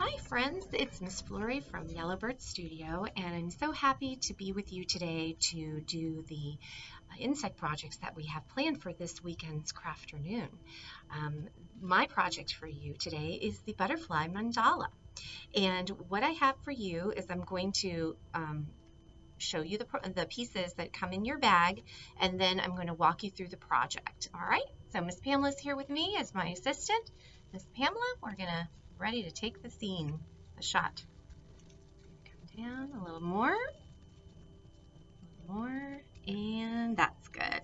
Hi friends, it's Miss Flurry from Yellowbird Studio, and I'm so happy to be with you today to do the insect projects that we have planned for this weekend's Crafternoon. My project for you today is the butterfly mandala, and what I have for you is I'm going to show you the pieces that come in your bag, and then I'm going to walk you through the project. All right, so Miss Pamela's here with me as my assistant. Miss Pamela, we're gonna ready to take the scene, the shot. Come down a little more, and that's good.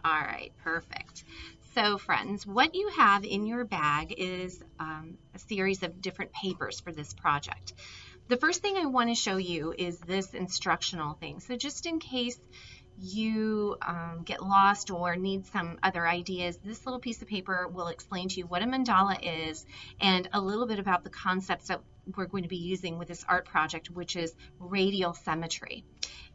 All right, perfect. So friends, what you have in your bag is a series of different papers for this project. The first thing I want to show you is this instructional thing. So just in case you get lost or need some other ideas, this little piece of paper will explain to you what a mandala is and a little bit about the concepts that we're going to be using with this art project, which is radial symmetry.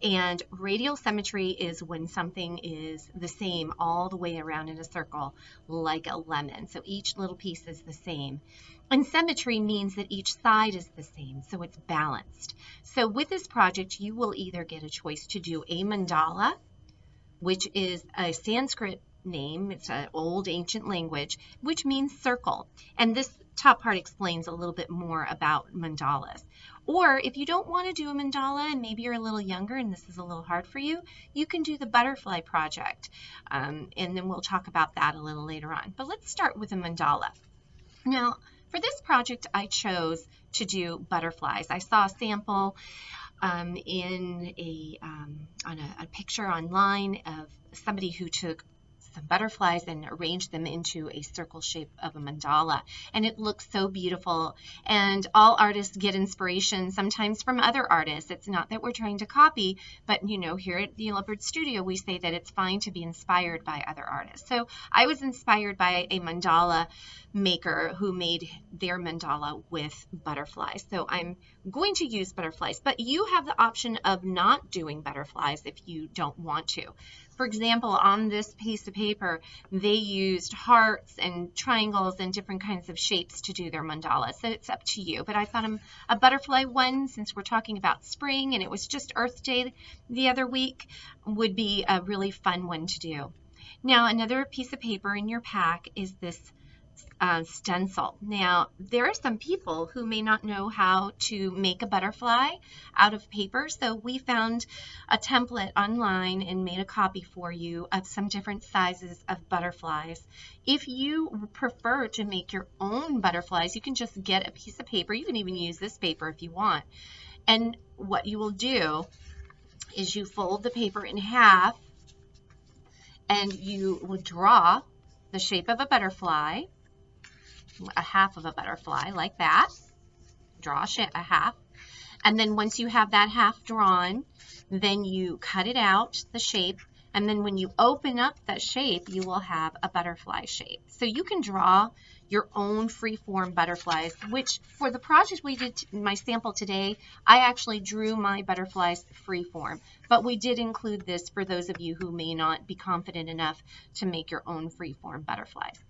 And radial symmetry is when something is the same all the way around in a circle, like a lemon. So each little piece is the same. And symmetry means that each side is the same, so it's balanced. So with this project, you will either get a choice to do a mandala, which is a Sanskrit name. It's an old ancient language, which means circle. And this top part explains a little bit more about mandalas. Or if you don't want to do a mandala and maybe you're a little younger and this is a little hard for you, you can do the butterfly project. And then we'll talk about that a little later on. But let's start with a mandala. Now, for this project, I chose to do butterflies. I saw a sample on a picture online of somebody who took some butterflies and arranged them into a circle shape of a mandala, and it looks so beautiful. And all artists get inspiration sometimes from other artists. It's not that we're trying to copy, but you know, here at the Yellowbird Studio we say that it's fine to be inspired by other artists. So I was inspired by a mandala maker who made their mandala with butterflies. So I'm going to use butterflies, but you have the option of not doing butterflies if you don't want to. For example, on this piece of paper, they used hearts and triangles and different kinds of shapes to do their mandala. So it's up to you. But I thought a butterfly one, since we're talking about spring and it was just Earth Day the other week, would be a really fun one to do. Now, another piece of paper in your pack is this stencil. Now, there are some people who may not know how to make a butterfly out of paper, so we found a template online and made a copy for you of some different sizes of butterflies. If you prefer to make your own butterflies, you can just get a piece of paper. You can even use this paper if you want. And what you will do is you fold the paper in half and you will draw the shape of a butterfly, a half of a butterfly like that. Draw a half, and then once you have that half drawn, then you cut it out, the shape, and then when you open up that shape, you will have a butterfly shape. So you can draw your own free-form butterflies, which for the project we did, my sample today, I actually drew my butterflies free-form, but we did include this for those of you who may not be confident enough to make your own free-form butterflies.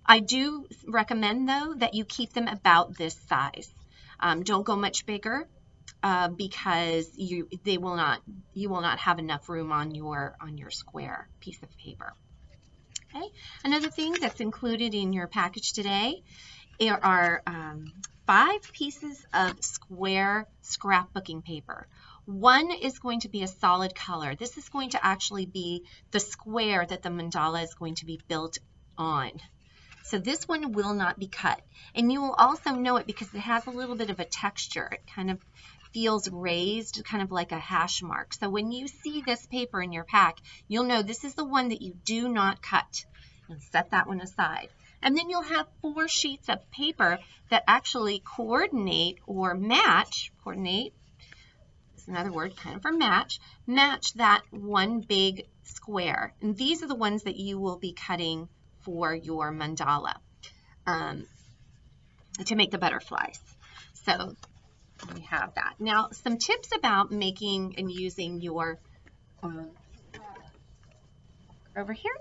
I do recommend, though, that you keep them about this size. Don't go much bigger because you will not have enough room on your square piece of paper. Okay. Another thing that's included in your package today are 5 pieces of square scrapbooking paper. One is going to be a solid color. This is going to actually be the square that the mandala is going to be built on. So this one will not be cut. And you will also know it because it has a little bit of a texture. It kind of feels raised, kind of like a hash mark. So when you see this paper in your pack, you'll know this is the one that you do not cut. And set that one aside. And then you'll have 4 sheets of paper that actually coordinate or match, coordinate is another word kind of for match that one big square. And these are the ones that you will be cutting for your mandala to make the butterflies. So we have that. Now, some tips about making and using your over here.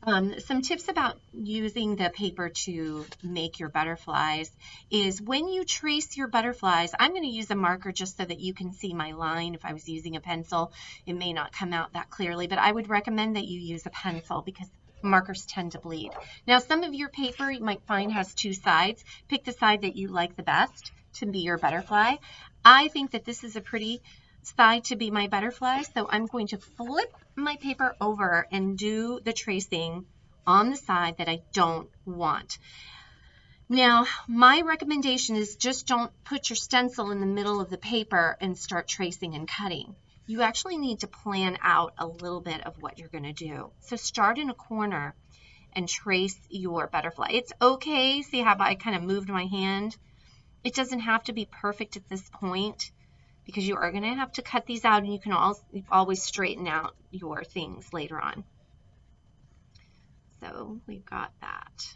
Some tips about using the paper to make your butterflies is when you trace your butterflies, I'm going to use a marker just so that you can see my line. If I was using a pencil, it may not come out that clearly, but I would recommend that you use a pencil because markers tend to bleed. Now, some of your paper you might find has two sides. Pick the side that you like the best to be your butterfly. I think that this is a pretty side to be my butterfly, so I'm going to flip my paper over and do the tracing on the side that I don't want. Now, my recommendation is just don't put your stencil in the middle of the paper and start tracing and cutting. You actually need to plan out a little bit of what you're going to do. So start in a corner and trace your butterfly. It's okay, see how I kind of moved my hand? It doesn't have to be perfect at this point, because you are going to have to cut these out, and you can always straighten out your things later on. So we've got that.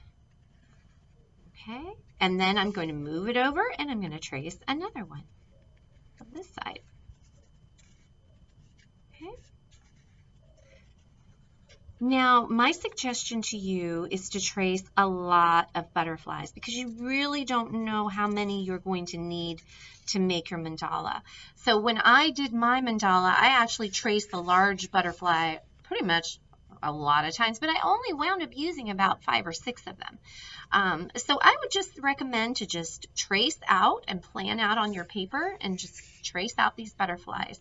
Okay, and then I'm going to move it over, and I'm going to trace another one from this side. Okay. Now, my suggestion to you is to trace a lot of butterflies because you really don't know how many you're going to need to make your mandala. So when I did my mandala, I actually traced the large butterfly pretty much a lot of times, but I only wound up using about 5 or 6 of them. So I would just recommend to just trace out and plan out on your paper and just trace out these butterflies.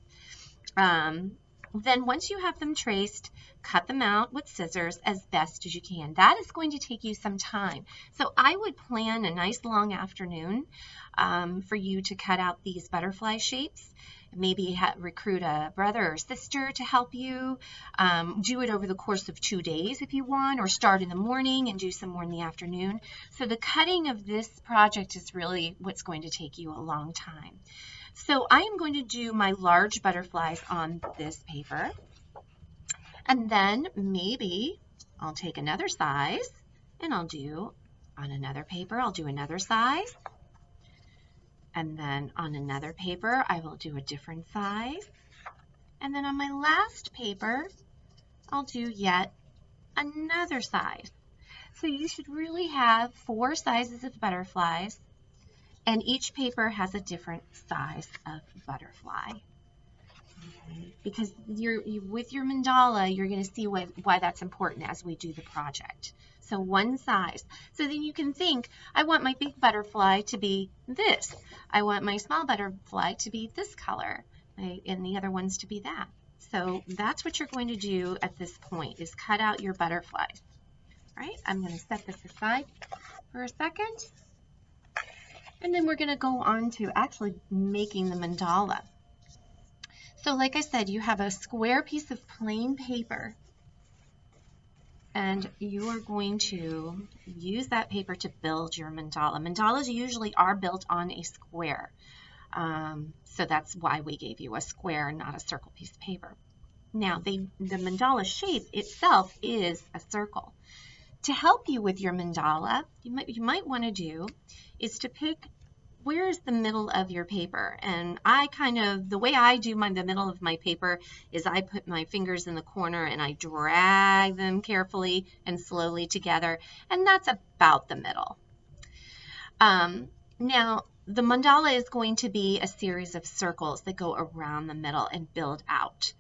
Then once you have them traced, cut them out with scissors as best as you can. That is going to take you some time. So I would plan a nice long afternoon for you to cut out these butterfly shapes. Maybe recruit a brother or sister to help you. Do it over the course of 2 days if you want, or start in the morning and do some more in the afternoon. So the cutting of this project is really what's going to take you a long time. So I am going to do my large butterflies on this paper, and then maybe I'll take another size and I'll do on another paper, I'll do another size, and then on another paper I will do a different size, and then on my last paper I'll do yet another size. So you should really have 4 sizes of butterflies, and each paper has a different size of butterfly. Okay. Because with your mandala, you're going to see why that's important as we do the project. So one size. So then you can think, I want my big butterfly to be this. I want my small butterfly to be this color, and the other ones to be that. So that's what you're going to do at this point, is cut out your butterflies. All right, I'm going to set this aside for a second. And then we're going to go on to actually making the mandala. So like I said, you have a square piece of plain paper, and you are going to use that paper to build your mandala. Mandalas usually are built on a square, so that's why we gave you a square, not a circle piece of paper. Now, the mandala shape itself is a circle. To help you with your mandala, you might want to do is to pick where is the middle of your paper. And the way I do the middle of my paper is I put my fingers in the corner and I drag them carefully and slowly together, and that's about the middle. Now, the mandala is going to be a series of circles that go around the middle and build out.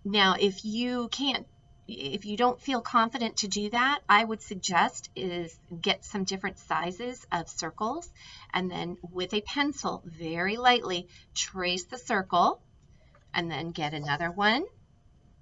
Now, if you don't feel confident to do that, I would suggest is get some different sizes of circles, and then with a pencil, very lightly, trace the circle, and then get another one,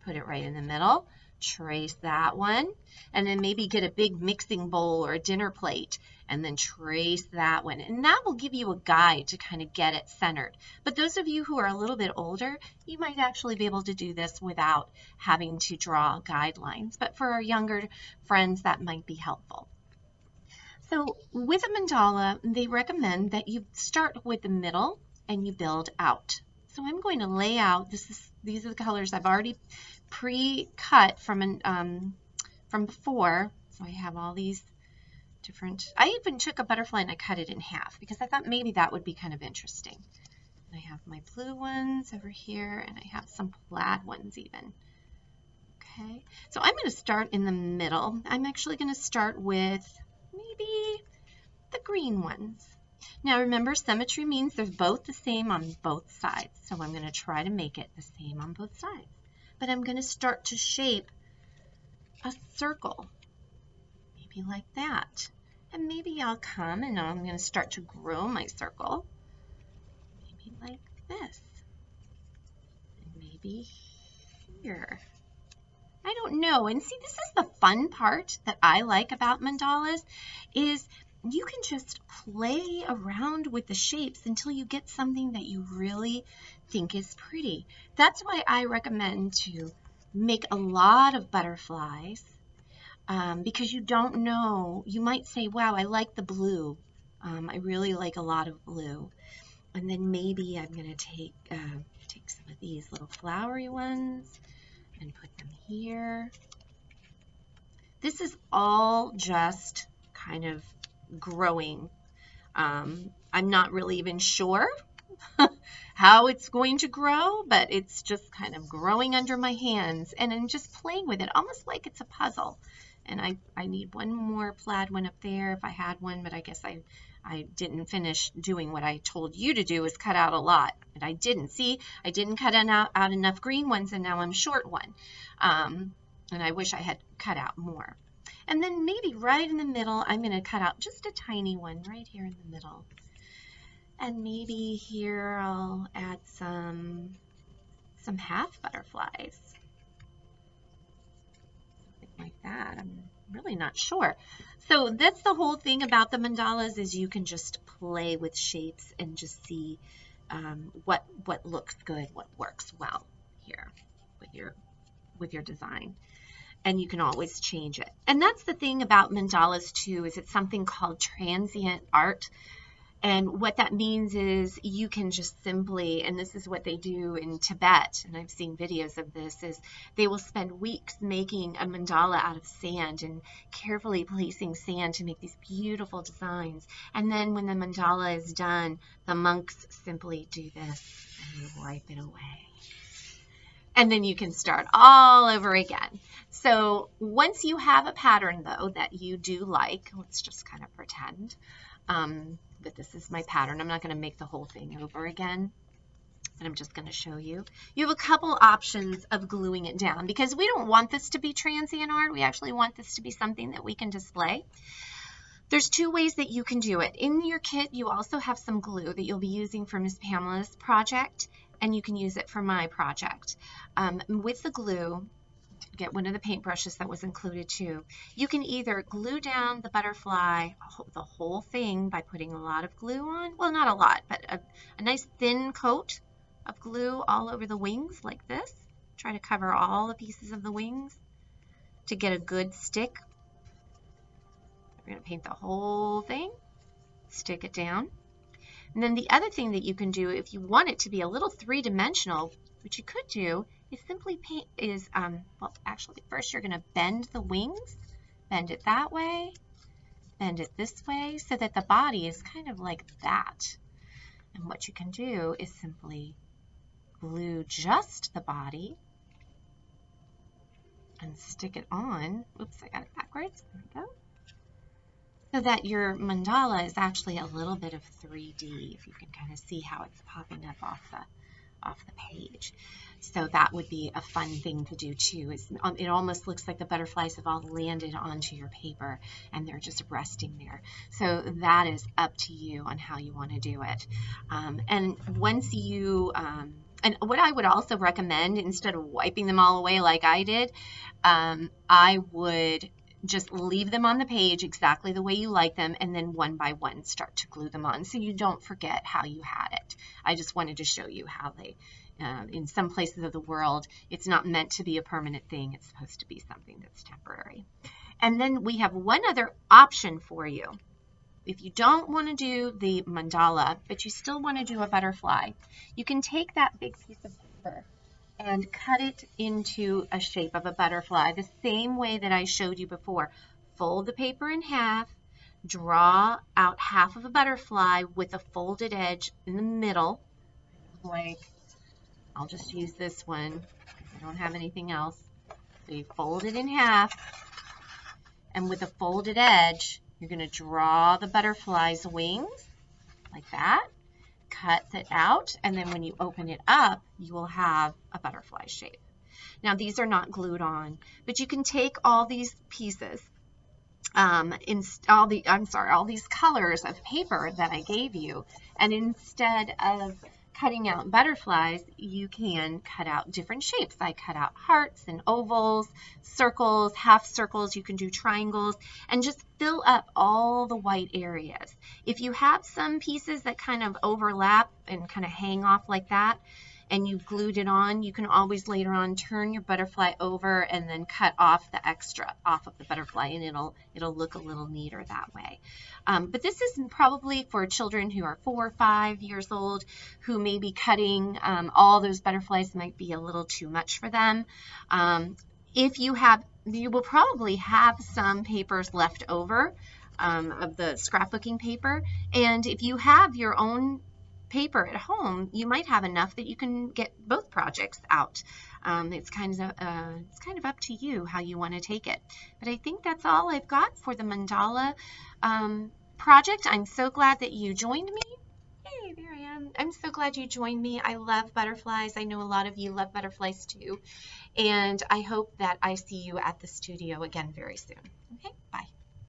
put it right in the middle, trace that one, and then maybe get a big mixing bowl or a dinner plate, and then trace that one. And that will give you a guide to kind of get it centered. But those of you who are a little bit older, you might actually be able to do this without having to draw guidelines. But for our younger friends, that might be helpful. So with a mandala, they recommend that you start with the middle and you build out. So I'm going to lay out, these are the colors I've already pre-cut from before. So I have all these different, I even took a butterfly and I cut it in half because I thought maybe that would be kind of interesting. I have my blue ones over here, and I have some plaid ones even. Okay, so I'm going to start in the middle. I'm actually going to start with maybe the green ones. Now remember, symmetry means they're both the same on both sides. So I'm going to try to make it the same on both sides. But I'm going to start to shape a circle, maybe like that. And maybe I'll come and I'm going to start to grow my circle, maybe like this. And maybe here. I don't know. And see, this is the fun part that I like about mandalas is you can just play around with the shapes until you get something that you really think is pretty. That's why I recommend to make a lot of butterflies because you don't know. You might say, wow, I like the blue. I really like a lot of blue. And then maybe I'm going to take some of these little flowery ones and put them here. This is all just kind of growing. I'm not really even sure how it's going to grow, but it's just kind of growing under my hands, and I'm just playing with it, almost like it's a puzzle. And I need one more plaid one up there if I had one, but I guess I didn't finish doing what I told you to do, is cut out a lot. But I didn't. See, I didn't cut out enough green ones, and now I'm short one. And I wish I had cut out more. And then maybe right in the middle, I'm going to cut out just a tiny one right here in the middle. And maybe here I'll add some half butterflies. Something like that. I'm really not sure. So that's the whole thing about the mandalas, is you can just play with shapes and just see what looks good, what works well here with your design. And you can always change it. And that's the thing about mandalas too, is it's something called transient art. And what that means is you can just simply, and this is what they do in Tibet, and I've seen videos of this, is they will spend weeks making a mandala out of sand and carefully placing sand to make these beautiful designs. And then when the mandala is done, the monks simply do this and you wipe it away. And then you can start all over again. So once you have a pattern, though, that you do like, let's just kind of pretend that this is my pattern. I'm not going to make the whole thing over again, but I'm just going to show you. You have a couple options of gluing it down, because we don't want this to be transient art. We actually want this to be something that we can display. There's two ways that you can do it. In your kit, you also have some glue that you'll be using for Miss Pamela's project, and you can use it for my project. With the glue, get one of the paintbrushes that was included too. You can either glue down the butterfly, the whole thing, by putting a lot of glue on. Well, not a lot, but a nice thin coat of glue all over the wings like this. Try to cover all the pieces of the wings to get a good stick. We're going to paint the whole thing, stick it down. And then the other thing that you can do, if you want it to be a little three-dimensional, what you could do is simply paint, well, actually, first you're going to bend the wings, bend it that way, bend it this way, so that the body is kind of like that. And what you can do is simply glue just the body and stick it on. Oops, I got it backwards. There we go. So that your mandala is actually a little bit of 3D, if you can kind of see how it's popping up off the page. So that would be a fun thing to do too. It almost looks like the butterflies have all landed onto your paper and they're just resting there. So that is up to you on how you want to do it. And once you, and what I would also recommend, instead of wiping them all away like I did, I would just leave them on the page exactly the way you like them, and then one by one start to glue them on so you don't forget how you had it. I just wanted to show you how they, in some places of the world, it's not meant to be a permanent thing. It's supposed to be something that's temporary. And then we have one other option for you. If you don't want to do the mandala, but you still want to do a butterfly, you can take that big piece of paper and cut it into a shape of a butterfly the same way that I showed you before. Fold the paper in half, draw out half of a butterfly with a folded edge in the middle. Like, I'll just use this one because I don't have anything else. So you fold it in half, and with a folded edge, you're going to draw the butterfly's wings like that, cut it out, and then when you open it up, you will have a butterfly shape. Now these are not glued on, but you can take all these pieces, all these colors of paper that I gave you, and instead of cutting out butterflies, you can cut out different shapes. I cut out hearts and ovals, circles, half circles. You can do triangles and just fill up all the white areas. If you have some pieces that kind of overlap and kind of hang off like that, and you've glued it on, you can always later on turn your butterfly over and then cut off the extra off of the butterfly, and it'll look a little neater that way. But this is probably for children who are 4 or 5 years old, who may be cutting all those butterflies might be a little too much for them. If you will probably have some papers left over of the scrapbooking paper, and if you have your own paper at home, you might have enough that you can get both projects out. It's kind of up to you how you want to take it. But I think that's all I've got for the mandala project. I'm so glad that you joined me. Hey, there I am. I'm so glad you joined me. I love butterflies. I know a lot of you love butterflies too. And I hope that I see you at the studio again very soon. Okay, bye.